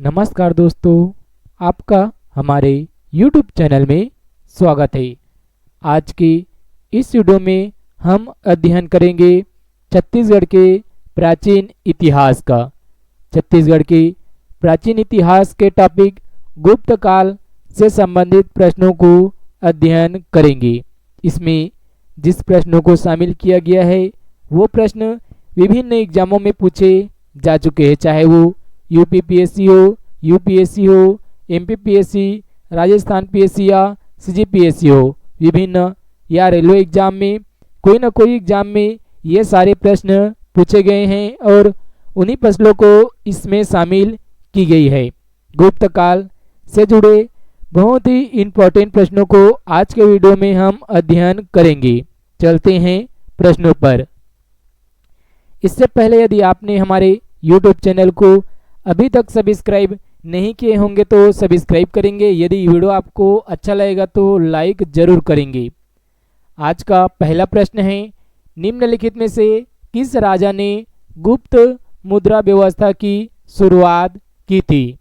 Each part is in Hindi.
नमस्कार दोस्तों, आपका हमारे YouTube चैनल में स्वागत है। आज की इस वीडियो में हम अध्ययन करेंगे छत्तीसगढ़ के प्राचीन इतिहास का। छत्तीसगढ़ के प्राचीन इतिहास के टॉपिक गुप्त काल से संबंधित प्रश्नों को अध्ययन करेंगे। इसमें जिस प्रश्नों को शामिल किया गया है वो प्रश्न विभिन्न एग्जामों में पूछे जा चुके हैं, चाहे वो यूपीपीएससी हो, यूपीएससी हो, एमपीपीएससी, राजस्थान पीएससी या सीजीपीएससी हो, विभिन्न या रेलवे एग्जाम में कोई ना कोई एग्जाम में ये सारे प्रश्न पूछे गए हैं और उन्हीं प्रश्नों को इसमें शामिल की गई है। गुप्त काल से जुड़े बहुत ही इम्पोर्टेंट प्रश्नों को आज के वीडियो में हम अध्ययन करेंगे। चलते हैं प्रश्नों पर। इससे पहले यदि आपने हमारे YouTube चैनल को अभी तक सब्सक्राइब नहीं किए होंगे तो सब्सक्राइब करेंगे। यदि वीडियो आपको अच्छा लगेगा तो लाइक जरूर करेंगे। आज का पहला प्रश्न है, निम्नलिखित में से किस राजा ने गुप्त मुद्रा व्यवस्था की शुरुआत की थी?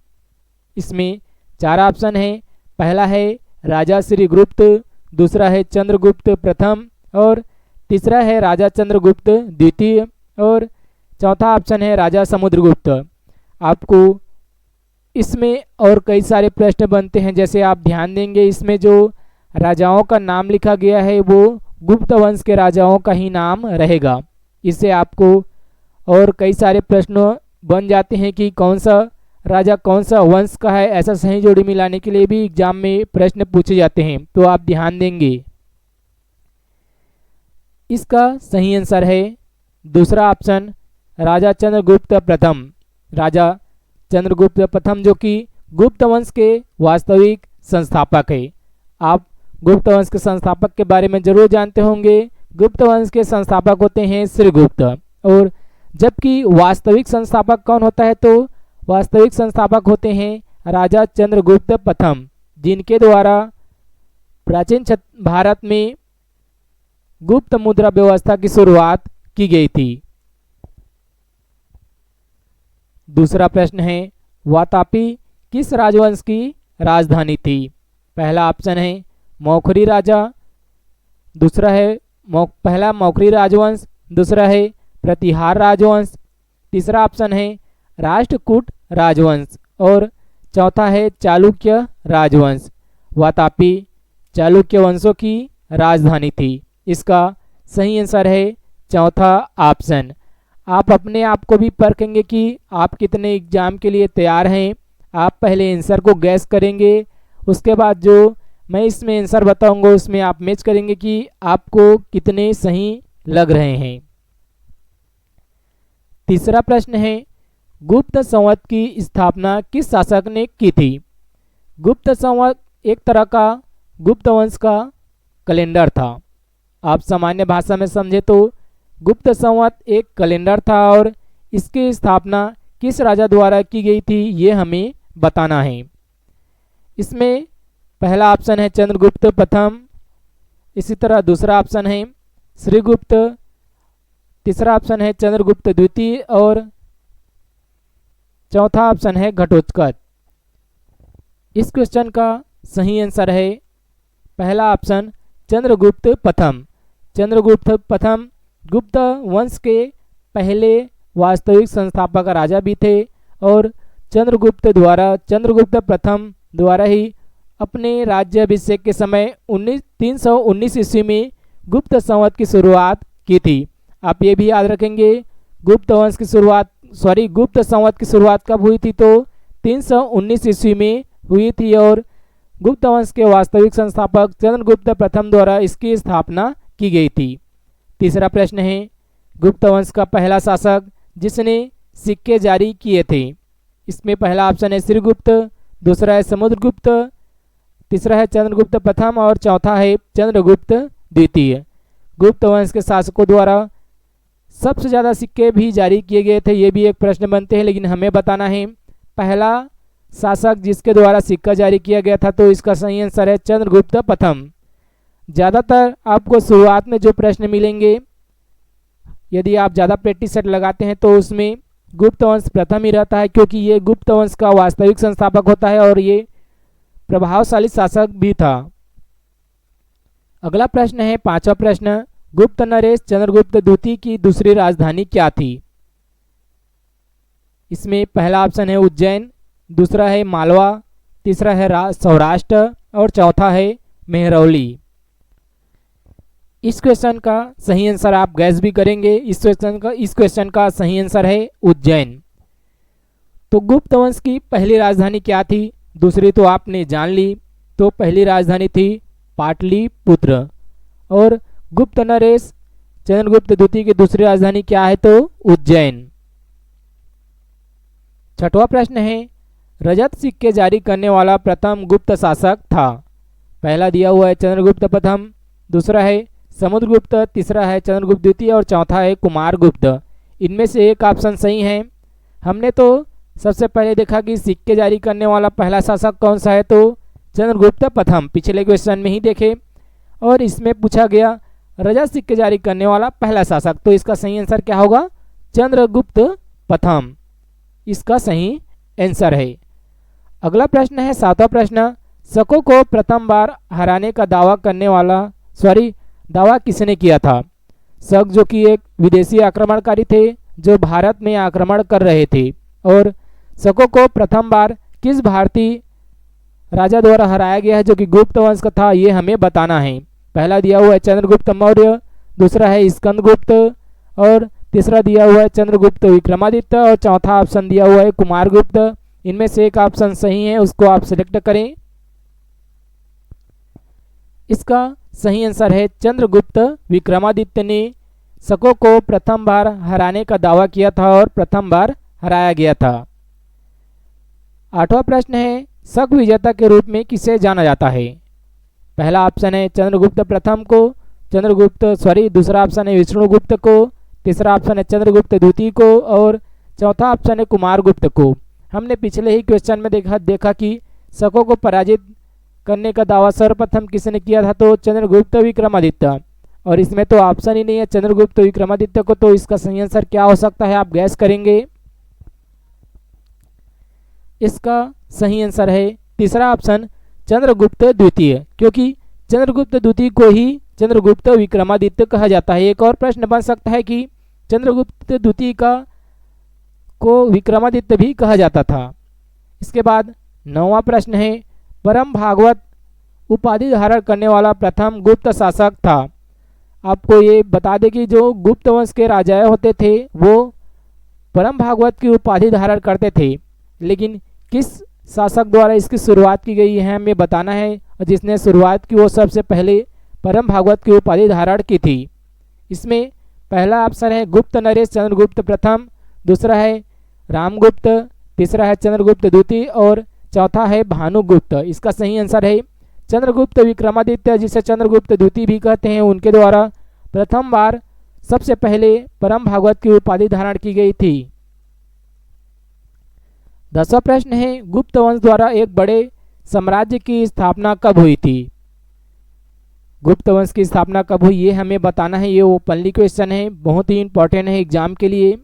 इसमें चार ऑप्शन है। पहला है राजा श्रीगुप्त, दूसरा है चंद्रगुप्त प्रथम और तीसरा है राजा चंद्रगुप्त द्वितीय और चौथा ऑप्शन है राजा समुद्रगुप्त। आपको इसमें और कई सारे प्रश्न बनते हैं, जैसे आप ध्यान देंगे इसमें जो राजाओं का नाम लिखा गया है वो गुप्त वंश के राजाओं का ही नाम रहेगा। इससे आपको और कई सारे प्रश्न बन जाते हैं कि कौन सा राजा कौन सा वंश का है, ऐसा सही जोड़ी मिलाने के लिए भी एग्जाम में प्रश्न पूछे जाते हैं, तो आप ध्यान देंगे। इसका सही आंसर है दूसरा ऑप्शन, राजा चंद्रगुप्त प्रथम। राजा चंद्रगुप्त प्रथम जो कि गुप्त वंश के वास्तविक संस्थापक है। आप गुप्त वंश के संस्थापक के बारे में जरूर जानते होंगे। गुप्त वंश के संस्थापक होते हैं श्रीगुप्त, और जबकि वास्तविक संस्थापक कौन होता है तो वास्तविक संस्थापक होते हैं राजा चंद्रगुप्त प्रथम, जिनके द्वारा प्राचीन भारत में गुप्त मुद्रा व्यवस्था की शुरुआत की गई थी। दूसरा प्रश्न है, वातापी किस राजवंश की राजधानी थी? पहला ऑप्शन है मौखरी राजा, दूसरा है पहला मौखरी राजवंश, दूसरा है प्रतिहार राजवंश, तीसरा ऑप्शन है राष्ट्रकूट राजवंश और चौथा है चालुक्य राजवंश। वातापी चालुक्य वंशों की राजधानी थी। इसका सही आंसर है चौथा ऑप्शन। आप अपने आप को भी परखेंगे कि आप कितने एग्जाम के लिए तैयार हैं। आप पहले आंसर को गैस करेंगे, उसके बाद जो मैं इसमें आंसर बताऊंगा उसमें आप मैच करेंगे कि आपको कितने सही लग रहे हैं। तीसरा प्रश्न है, गुप्त संवत की स्थापना किस शासक ने की थी? गुप्त संवत एक तरह का गुप्त वंश का कैलेंडर था। आप सामान्य भाषा में समझे तो गुप्त संवत एक कैलेंडर था और इसकी स्थापना किस राजा द्वारा की गई थी ये हमें बताना है। इसमें पहला ऑप्शन है चंद्रगुप्त प्रथम, इसी तरह दूसरा ऑप्शन है श्रीगुप्त, तीसरा ऑप्शन है चंद्रगुप्त द्वितीय और चौथा ऑप्शन है घटोत्कच। इस क्वेश्चन का सही आंसर है पहला ऑप्शन चंद्रगुप्त प्रथम। चंद्रगुप्त प्रथम गुप्त वंश के पहले वास्तविक संस्थापक राजा भी थे और चंद्रगुप्त प्रथम द्वारा ही अपने राज्य अभिषेक के समय 319 ईस्वी में गुप्त संवत की शुरुआत की थी। आप ये भी याद रखेंगे गुप्त संवत की शुरुआत कब हुई थी तो 319 ईस्वी में हुई थी और गुप्त वंश के वास्तविक संस्थापक चंद्रगुप्त प्रथम द्वारा इसकी स्थापना की गई थी। तीसरा प्रश्न है, गुप्त वंश का पहला शासक जिसने सिक्के जारी किए थे? इसमें पहला ऑप्शन है श्रीगुप्त, दूसरा है समुद्रगुप्त, तीसरा है चंद्रगुप्त प्रथम और चौथा है चंद्रगुप्त द्वितीय। गुप्त वंश के शासकों द्वारा सबसे ज़्यादा सिक्के भी जारी किए गए थे, ये भी एक प्रश्न बनते हैं, लेकिन हमें बताना है पहला शासक जिसके द्वारा सिक्का जारी किया गया था, तो इसका सही आंसर है चंद्रगुप्त प्रथम। ज़्यादातर आपको शुरुआत में जो प्रश्न मिलेंगे, यदि आप ज़्यादा प्रैक्टिस सेट लगाते हैं तो उसमें गुप्त वंश प्रथम ही रहता है, क्योंकि ये गुप्त वंश का वास्तविक संस्थापक होता है और ये प्रभावशाली शासक भी था। अगला प्रश्न है 5वां प्रश्न, गुप्त नरेश चंद्रगुप्त द्वितीय की दूसरी राजधानी क्या थी? इसमें पहला ऑप्शन है उज्जैन, दूसरा है मालवा, तीसरा है सौराष्ट्र और चौथा है मेहरौली। इस क्वेश्चन का सही आंसर आप गैस भी करेंगे। इस क्वेश्चन का सही आंसर है उज्जैन। तो गुप्त वंश की पहली राजधानी क्या थी? दूसरी तो आपने जान ली। तो पहली राजधानी थी पाटलिपुत्र। और गुप्त नरेश चंद्रगुप्त द्वितीय की दूसरी राजधानी क्या है? तो उज्जैन। 6वां प्रश्न है, रजत सिक्के जारी करने वाला प्रथम गुप्त शासक था? पहला दिया हुआ है चंद्रगुप्त प्रथम, दूसरा है समुद्रगुप्त, तीसरा है चंद्रगुप्त द्वितीय और चौथा है कुमारगुप्त। इनमें से एक ऑप्शन सही है। हमने तो सबसे पहले देखा कि सिक्के जारी करने वाला पहला शासक कौन सा है, तो चंद्रगुप्त प्रथम, पिछले क्वेश्चन में ही देखे। और इसमें पूछा गया रजत सिक्के जारी करने वाला पहला शासक, तो इसका सही आंसर क्या होगा? चंद्रगुप्त प्रथम इसका सही आंसर है। अगला प्रश्न है 7वां प्रश्न, शकों को प्रथम बार हराने का दावा किसने किया था? शक जो कि एक विदेशी आक्रमणकारी थे जो भारत में आक्रमण कर रहे थे। और शकों को प्रथम बार किस भारतीय राजा द्वारा हराया गया है जो कि गुप्त वंश का था, ये हमें बताना है। पहला दिया हुआ है चंद्रगुप्त मौर्य, दूसरा है स्कंदगुप्त और तीसरा दिया हुआ है चंद्रगुप्त विक्रमादित्य और चौथा ऑप्शन दिया हुआ है कुमारगुप्त। इनमें से एक ऑप्शन सही है, उसको आप सिलेक्ट करें। इसका सही आंसर है चंद्रगुप्त विक्रमादित्य ने शकों को प्रथम बार हराने का दावा किया था और प्रथम बार हराया गया था। 8वां प्रश्न है, शक विजेता के रूप में किसे जाना जाता है? पहला ऑप्शन है चंद्रगुप्त प्रथम को, दूसरा ऑप्शन है विष्णुगुप्त को, तीसरा ऑप्शन है चंद्रगुप्त द्वितीय को और चौथा ऑप्शन है कुमारगुप्त को। हमने पिछले ही क्वेश्चन में देखा कि शकों को पराजित करने का दावा सर्वप्रथम किसने किया था, तो चंद्रगुप्त विक्रमादित्य। और इसमें तो ऑप्शन ही नहीं है चंद्रगुप्त विक्रमादित्य को, तो इसका सही आंसर क्या हो सकता है, आप गैस करेंगे। इसका सही आंसर है तीसरा ऑप्शन चंद्रगुप्त द्वितीय, क्योंकि चंद्रगुप्त द्वितीय को ही चंद्रगुप्त विक्रमादित्य कहा जाता है। एक और प्रश्न बन सकता है कि चंद्रगुप्त द्वितीय को विक्रमादित्य भी कहा जाता था। इसके बाद 9वां प्रश्न है, परम भागवत उपाधि धारण करने वाला प्रथम गुप्त शासक था? आपको ये बता दें कि जो गुप्त वंश के राजा होते थे वो परम भागवत की उपाधि धारण करते थे, लेकिन किस शासक द्वारा इसकी शुरुआत की गई है हमें बताना है। और जिसने शुरुआत की वो सबसे पहले परम भागवत की उपाधि धारण की थी। इसमें पहला ऑप्शन है गुप्त नरेश चंद्रगुप्त प्रथम, दूसरा है रामगुप्त, तीसरा है चंद्रगुप्त द्वितीय और चौथा है भानुगुप्त। इसका सही आंसर है चंद्रगुप्त विक्रमादित्य, जिसे चंद्रगुप्त द्वितीय भी कहते हैं, उनके द्वारा प्रथम बार सबसे पहले परम भागवत की उपाधि धारण की गई थी। 10वां प्रश्न है, गुप्त वंश द्वारा एक बड़े साम्राज्य की स्थापना कब हुई थी? गुप्त वंश की स्थापना कब हुई ये हमें बताना है। ये ओपनली क्वेश्चन है, बहुत ही इंपॉर्टेंट है एग्जाम के लिए।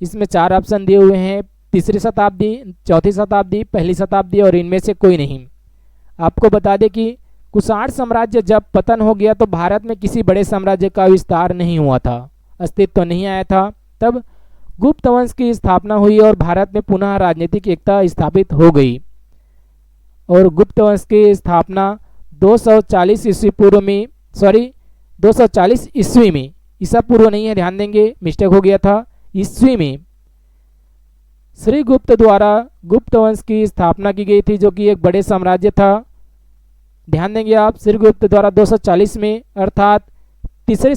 इसमें 4 ऑप्शन दिए हुए हैं, तीसरी शताब्दी, चौथी शताब्दी, पहली शताब्दी और इनमें से कोई नहीं। आपको बता दें कि कुषाण साम्राज्य जब पतन हो गया तो भारत में किसी बड़े साम्राज्य का विस्तार नहीं हुआ था, अस्तित्व नहीं आया था। तब गुप्त वंश की स्थापना हुई और भारत में पुनः राजनीतिक एकता स्थापित हो गई। और गुप्त वंश की स्थापना 240 ईस्वी पूर्व में, 240 ईस्वी में, ईसा पूर्व नहीं है, ध्यान देंगे, मिस्टेक हो गया था, ईस्वी में श्री गुप्त द्वारा गुप्त वंश की स्थापना की गई थी, जो कि एक बड़े साम्राज्य था। ध्यान देंगे आप, श्री गुप्त द्वारा 240 में अर्थात तीसरी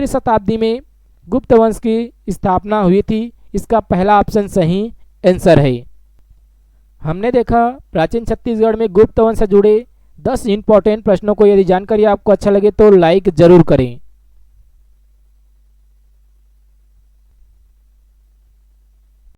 शताब्दी में गुप्त वंश की स्थापना हुई थी। इसका पहला ऑप्शन सही आंसर है। हमने देखा प्राचीन छत्तीसगढ़ में गुप्त वंश से जुड़े 10 इंपॉर्टेंट प्रश्नों को। यदि जानकारी आपको अच्छा लगे तो लाइक जरूर करें।